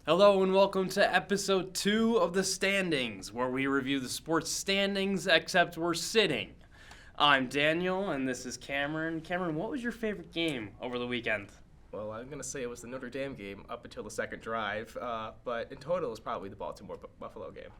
Hello and welcome to episode 2 of The Standings, where we review the sports standings except we're sitting. I'm Daniel and this is Cameron. Cameron, what was your favorite game over the weekend? Well, I'm going to say it was the Notre Dame game up until the second drive, but in total it was probably the Baltimore-Buffalo game.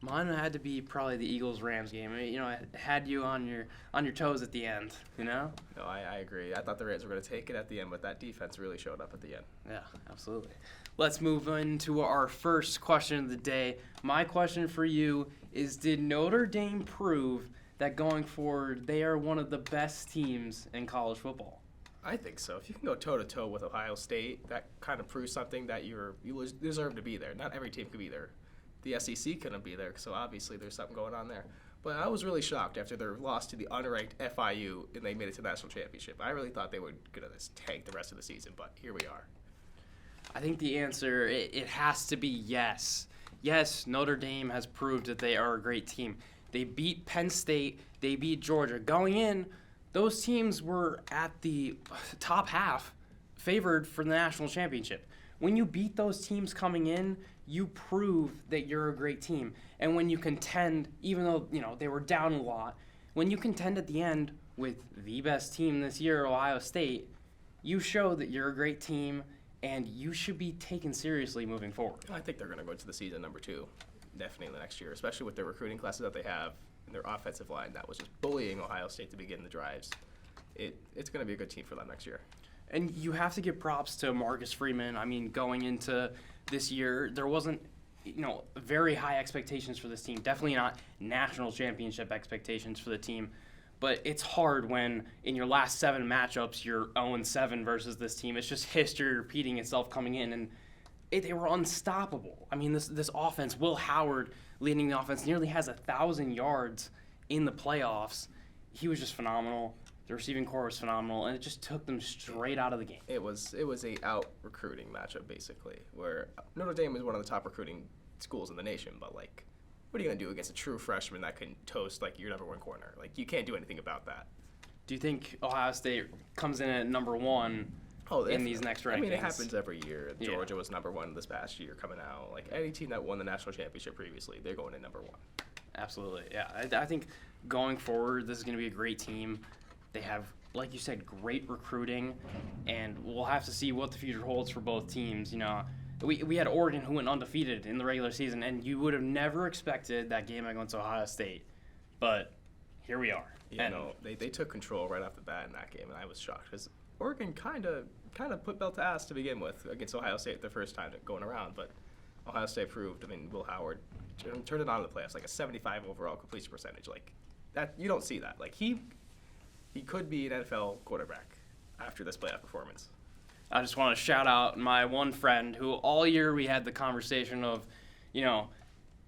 Mine had to be probably the Eagles-Rams game. It had you on your toes at the end, No, I agree. I thought the Rams were going to take it at the end, but that defense really showed up at the end. Yeah, absolutely. Let's move into our first question of the day. My question for you is, did Notre Dame prove that going forward they are one of the best teams in college football? I think so. If you can go toe-to-toe with Ohio State, that kind of proves something that you deserve to be there. Not every team could be there. The SEC couldn't be there, so obviously there's something going on there. But I was really shocked after their loss to the unranked FIU and they made it to the national championship. I really thought they were going to just tank the rest of the season, but here we are. I think the answer, it has to be yes. Yes, Notre Dame has proved that they are a great team. They beat Penn State. They beat Georgia. Going in, those teams were at the top half favored for the national championship. When you beat those teams coming in, you prove that you're a great team. And when you contend, even though they were down a lot, when you contend at the end with the best team this year, Ohio State, you show that you're a great team and you should be taken seriously moving forward. I think they're going to go to the season number 2, definitely in the next year, especially with their recruiting classes that they have and their offensive line that was just bullying Ohio State to begin the drives. It's going to be a good team for them next year. And you have to give props to Marcus Freeman. I mean, going into this year, there wasn't, very high expectations for this team. Definitely not national championship expectations for the team. But it's hard when in your last 7 matchups, you're 0-7 versus this team. It's just history repeating itself coming in. And they were unstoppable. I mean, this offense, Will Howard leading the offense, nearly has 1,000 yards in the playoffs. He was just phenomenal. The receiving core was phenomenal, and it just took them straight out of the game. It was a out recruiting matchup basically, where Notre Dame is one of the top recruiting schools in the nation. But what are you gonna do against a true freshman that can toast your number 1 corner? You can't do anything about that. Do you think Ohio State comes in at number 1 in these next rankings? I mean, it happens every year. Georgia was number 1 this past year coming out. Any team that won the national championship previously, they're going in number 1. Absolutely, yeah. I think going forward, this is going to be a great team. They have, like you said, great recruiting, and we'll have to see what the future holds for both teams. We had Oregon who went undefeated in the regular season, and you would have never expected that game against Ohio State. But here we are. They took control right off the bat in that game, and I was shocked because Oregon kind of put belt to ass to begin with against Ohio State the first time going around, but Ohio State proved. I mean, Will Howard turned it on in the playoffs, a 75 overall completion percentage. That you don't see that. He could be an NFL quarterback after this playoff performance. I just want to shout out my one friend who all year we had the conversation of,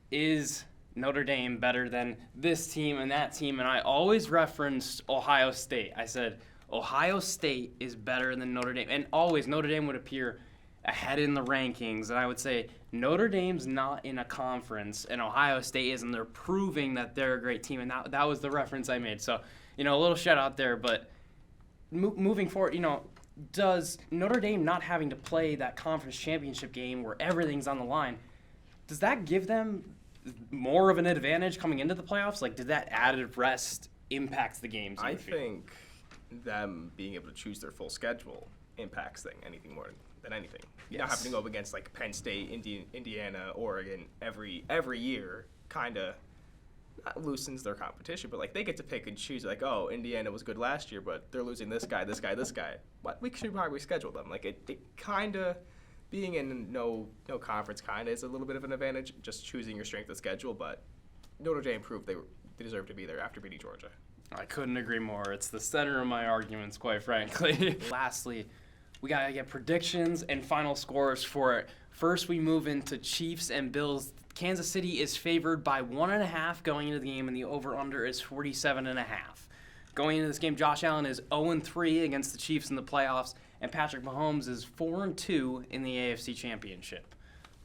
is Notre Dame better than this team and that team? And I always referenced Ohio State. I said, Ohio State is better than Notre Dame. And always Notre Dame would appear ahead in the rankings. And I would say Notre Dame's not in a conference and Ohio State is, and they're proving that they're a great team. And that was the reference I made. So, a little shout out there. But moving forward, does Notre Dame not having to play that conference championship game where everything's on the line, does that give them more of an advantage coming into the playoffs? Did that added rest impact the games? I think them being able to choose their full schedule impacts anything more than anything. Yes. Not having to go up against Penn State, Indiana, Oregon every year kind of not loosens their competition, but they get to pick and choose. Indiana was good last year, but they're losing this guy. What we should probably schedule them. It kind of being in no conference kind of is a little bit of an advantage, just choosing your strength of schedule. But Notre Dame proved they deserve to be there after beating Georgia. I couldn't agree more. It's the center of my arguments, quite frankly. Lastly, we got to get predictions and final scores for it. First, we move into Chiefs and Bills. Kansas City is favored by 1.5 going into the game, and the over-under is 47.5. Going into this game, Josh Allen is 0-3 against the Chiefs in the playoffs, and Patrick Mahomes is 4-2 in the AFC Championship.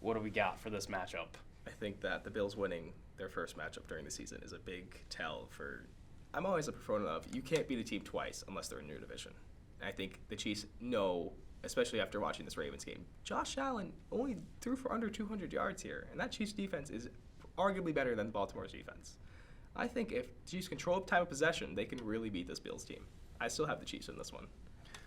What do we got for this matchup? I think that the Bills winning their first matchup during the season is a big tell for. I'm always a proponent of you can't beat a team twice unless they're in your division. And I think the Chiefs know especially after watching this Ravens game. Josh Allen only threw for under 200 yards here, and that Chiefs defense is arguably better than Baltimore's defense. I think if Chiefs control time of possession, they can really beat this Bills team. I still have the Chiefs in this one.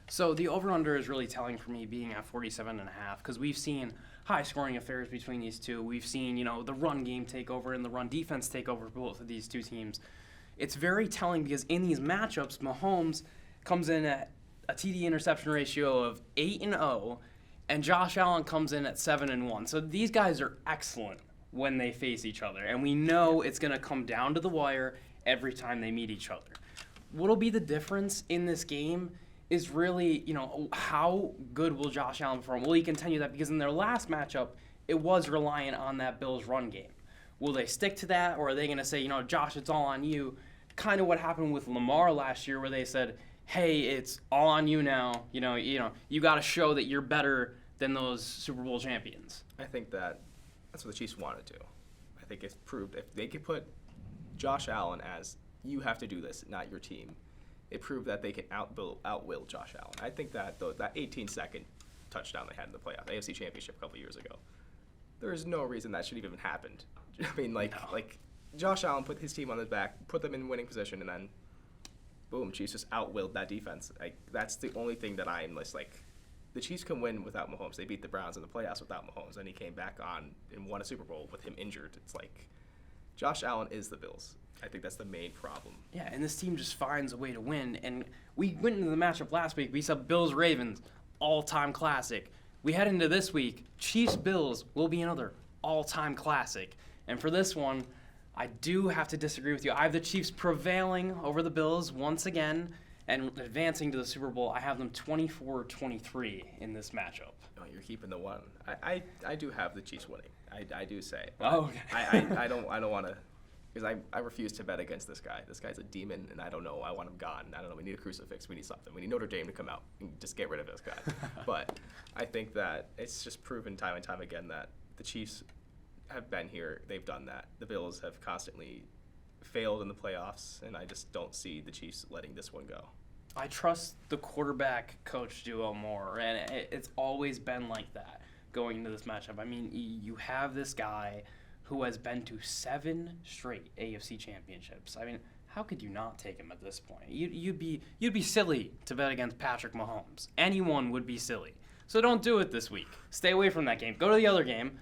So the over-under is really telling for me being at 47.5 because we've seen high-scoring affairs between these two. We've seen, the run game take over and the run defense take over for both of these two teams. It's very telling because in these matchups, Mahomes comes in at a TD interception ratio of 8-0, and Josh Allen comes in at 7-1. So these guys are excellent when they face each other, and we know it's going to come down to the wire every time they meet each other. What'll be the difference in this game is really, how good will Josh Allen perform? Will he continue that? Because in their last matchup, it was reliant on that Bills run game. Will they stick to that, or are they going to say, Josh, it's all on you? Kind of what happened with Lamar last year, where they said, hey, it's all on you now. You got to show that you're better than those Super Bowl champions. I think that's what the Chiefs want to do. I think it's proved if they could put Josh Allen as you have to do this, not your team. It proved that they can outwill Josh Allen. I think that that 18-second touchdown they had in the playoff, AFC Championship a couple years ago, there is no reason that should have even happened. I mean, like Josh Allen put his team on his back, put them in winning position, and then boom, Chiefs just outwilled that defense. That's the only thing that I'm like. The Chiefs can win without Mahomes. They beat the Browns in the playoffs without Mahomes, and he came back on and won a Super Bowl with him injured. It's like Josh Allen is the Bills. I think that's the main problem. Yeah, and this team just finds a way to win. And we went into the matchup last week. We saw Bills-Ravens, all-time classic. We head into this week, Chiefs-Bills will be another all-time classic. And for this one, I do have to disagree with you. I have the Chiefs prevailing over the Bills once again and advancing to the Super Bowl. I have them 24-23 in this matchup. Oh, you're keeping the one. I do have the Chiefs winning. I do say. Oh, okay. I don't want to, because I refuse to bet against this guy. This guy's a demon, and I don't know. I want him gone. I don't know. We need a crucifix. We need something. We need Notre Dame to come out and just get rid of this guy. But I think that it's just proven time and time again that the Chiefs have been here. They've done that. The Bills have constantly failed in the playoffs, and I just don't see the Chiefs letting this one go. I trust the quarterback-coach duo more, and it's always been like that going into this matchup. I mean, you have this guy who has been to 7 straight AFC championships. I mean, how could you not take him at this point? You'd be silly to bet against Patrick Mahomes. Anyone would be silly. So don't do it this week. Stay away from that game. Go to the other game,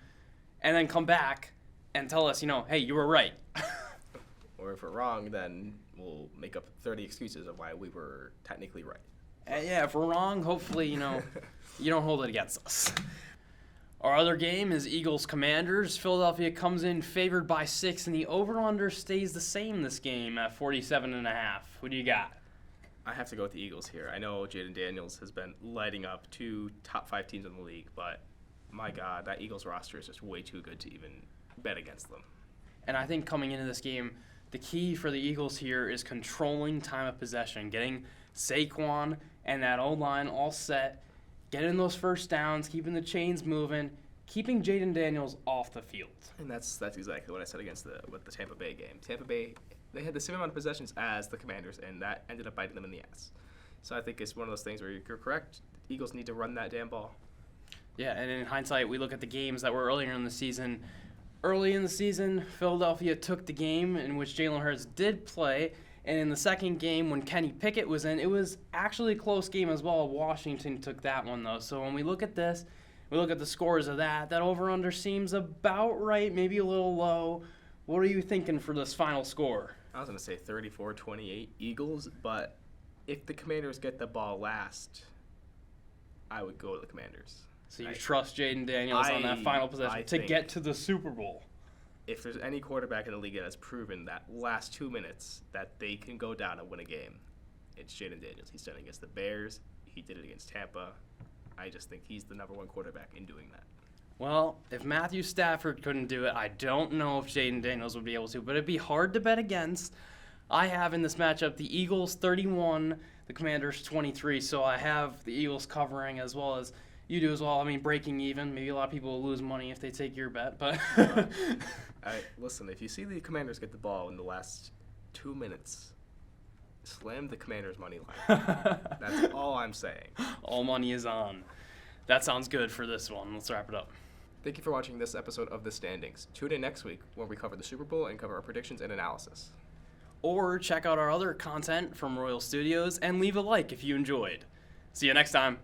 and then come back and tell us, hey, you were right. Or if we're wrong, then we'll make up 30 excuses of why we were technically right. Yeah, if we're wrong, hopefully, you don't hold it against us. Our other game is Eagles-Commanders. Philadelphia comes in favored by 6, and the over-under stays the same this game at 47.5. Who do you got? I have to go with the Eagles here. I know Jaden Daniels has been lighting up 2 top 5 teams in the league, but my God, that Eagles roster is just way too good to even bet against them. And I think coming into this game, the key for the Eagles here is controlling time of possession, getting Saquon and that O-line all set, getting those first downs, keeping the chains moving, keeping Jaden Daniels off the field. And that's exactly what I said with the Tampa Bay game. Tampa Bay, they had the same amount of possessions as the Commanders, and that ended up biting them in the ass. So I think it's one of those things where you're correct. The Eagles need to run that damn ball. Yeah, and in hindsight, we look at the games that were earlier in the season. Early in the season, Philadelphia took the game in which Jalen Hurts did play, and in the second game when Kenny Pickett was in, it was actually a close game as well. Washington took that one, though. So when we look at this, we look at the scores of that over-under seems about right, maybe a little low. What are you thinking for this final score? I was going to say 34-28 Eagles, but if the Commanders get the ball last, I would go to the Commanders. So you trust Jaden Daniels on that final possession to get to the Super Bowl? If there's any quarterback in the league that has proven that last 2 minutes that they can go down and win a game, it's Jaden Daniels. He's done it against the Bears. He did it against Tampa. I just think he's the number one quarterback in doing that. Well, if Matthew Stafford couldn't do it, I don't know if Jaden Daniels would be able to, but it'd be hard to bet against. I have in this matchup the Eagles 31, the Commanders 23, so I have the Eagles covering as well as you do as well. I mean, breaking even. Maybe a lot of people will lose money if they take your bet, but listen, if you see the Commanders get the ball in the last 2 minutes, slam the Commanders' money line. That's all I'm saying. All money is on. That sounds good for this one. Let's wrap it up. Thank you for watching this episode of The Standings. Tune in next week when we cover the Super Bowl and cover our predictions and analysis. Or check out our other content from Royal Studios and leave a like if you enjoyed. See you next time.